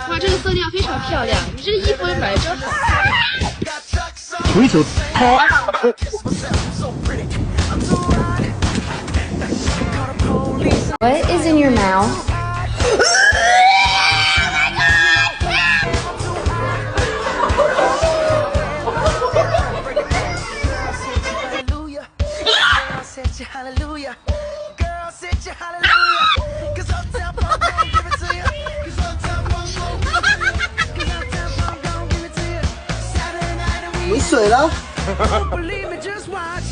哇，这个色调非常漂亮，你这个衣服买的真好。回头抛。What is in your mouth? Hallelujah, girl, sit your hallelujah, 'cause Uptown Funk gon' give it to you, 'cause Uptown Funk gon' give it to you, 'cause Uptown Funk gon' give it to you. Saturday night and we 没水了。 don't believe me, just watch.